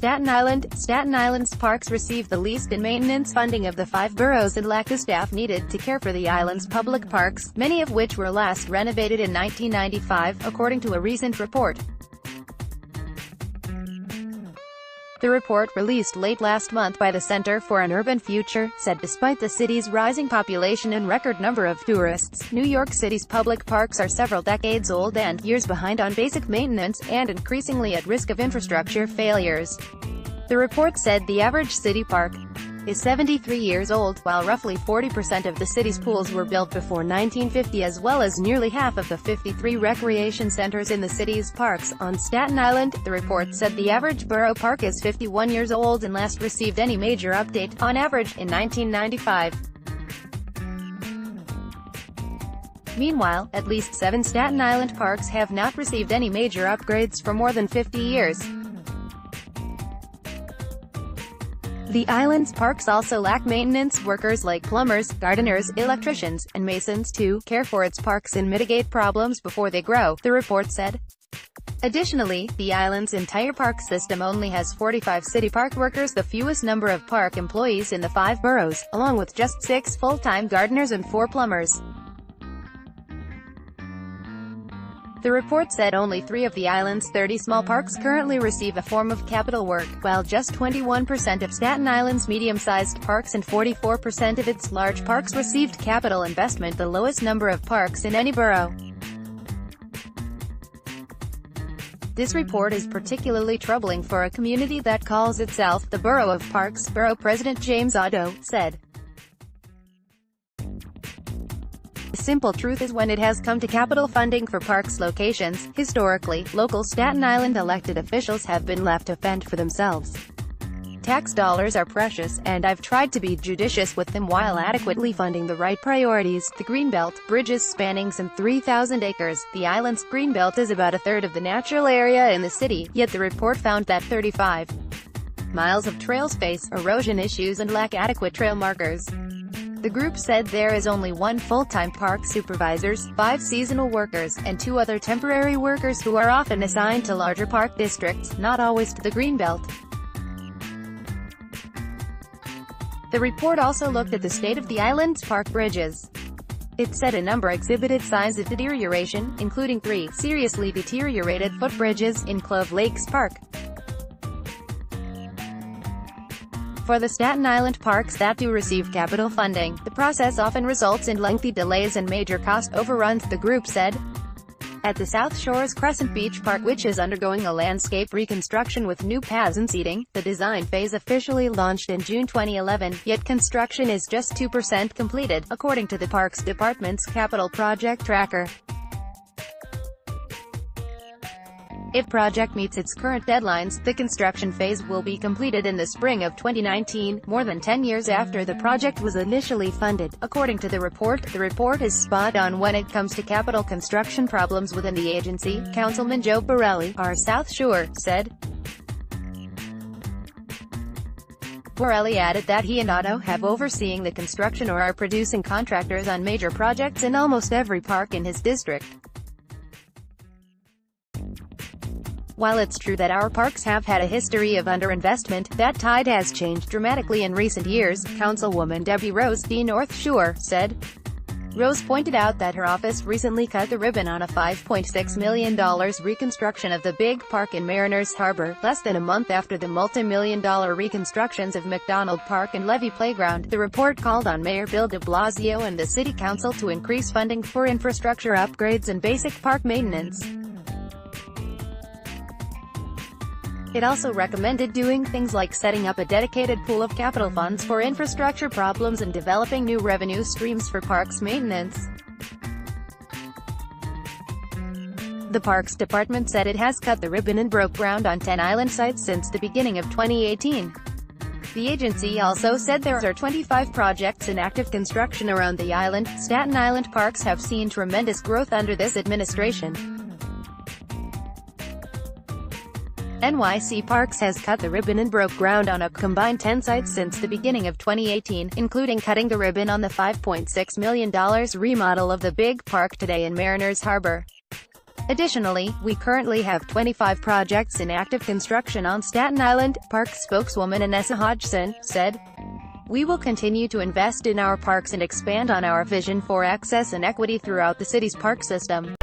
Staten Island's parks receive the least in maintenance funding of the 5 boroughs and lack the staff needed to care for the island's public parks, many of which were last renovated in 1995, according to a recent report. The report, released late last month by the Center for an Urban Future, said despite the city's rising population and record number of tourists, New York City's public parks are several decades old and years behind on basic maintenance, and increasingly at risk of infrastructure failures. The report said the average city park is 73 years old, while roughly 40% of the city's pools were built before 1950, as well as nearly half of the 53 recreation centers in the city's parks. On Staten Island, the report said the average borough park is 51 years old and last received any major update, on average, in 1995. Meanwhile, at least 7 Staten Island parks have not received any major upgrades for more than 50 years. The island's parks also lack maintenance workers like plumbers, gardeners, electricians, and masons to care for its parks and mitigate problems before they grow, the report said. Additionally, the island's entire park system only has 45 city park workers, the fewest number of park employees in the 5 boroughs, along with just 6 full-time gardeners and 4 plumbers. The report said only 3 of the island's 30 small parks currently receive a form of capital work, while just 21% of Staten Island's medium-sized parks and 44% of its large parks received capital investment, the lowest number of parks in any borough. This report is particularly troubling for a community that calls itself the Borough of Parks, Borough President James Otto said. The simple truth is when it has come to capital funding for parks locations, historically, local Staten Island elected officials have been left to fend for themselves. Tax dollars are precious, and I've tried to be judicious with them while adequately funding the right priorities. The Greenbelt, bridges spanning some 3,000 acres, the island's Greenbelt is about a third of the natural area in the city, yet the report found that 35 miles of trails face erosion issues and lack adequate trail markers. The group said there is only 1 full-time park supervisors, 5 seasonal workers, and 2 other temporary workers who are often assigned to larger park districts, not always to the Greenbelt. The report also looked at the state of the island's park bridges. It said a number exhibited signs of deterioration, including 3 seriously deteriorated footbridges in Clove Lakes Park. For the Staten Island parks that do receive capital funding, the process often results in lengthy delays and major cost overruns, the group said. At the South Shore's Crescent Beach Park, which is undergoing a landscape reconstruction with new paths and seating, the design phase officially launched in June 2011, yet construction is just 2% completed, according to the Parks Department's capital project tracker. If project meets its current deadlines, the construction phase will be completed in the spring of 2019, more than 10 years after the project was initially funded. According to the report is spot on when it comes to capital construction problems within the agency, Councilman Joe Borelli, our South Shore, said. Borelli added that he and Otto have overseeing the construction or are producing contractors on major projects in almost every park in his district. While it's true that our parks have had a history of underinvestment, that tide has changed dramatically in recent years, Councilwoman Debbie Rose D. North Shore said. Rose pointed out that her office recently cut the ribbon on a $5.6 million reconstruction of the big park in Mariners Harbor, less than a month after the multi-million-dollar reconstructions of McDonald Park and Levy Playground. The report called on Mayor Bill de Blasio and the City Council to increase funding for infrastructure upgrades and basic park maintenance. It also recommended doing things like setting up a dedicated pool of capital funds for infrastructure problems and developing new revenue streams for parks maintenance. The Parks Department said it has cut the ribbon and broke ground on 10 island sites since the beginning of 2018. The agency also said there are 25 projects in active construction around the island. Staten Island parks have seen tremendous growth under this administration. NYC Parks has cut the ribbon and broke ground on a combined 10 sites since the beginning of 2018, including cutting the ribbon on the $5.6 million remodel of the Big Park today in Mariners Harbor. Additionally, we currently have 25 projects in active construction on Staten Island, park spokeswoman Anessa Hodgson said. We will continue to invest in our parks and expand on our vision for access and equity throughout the city's park system.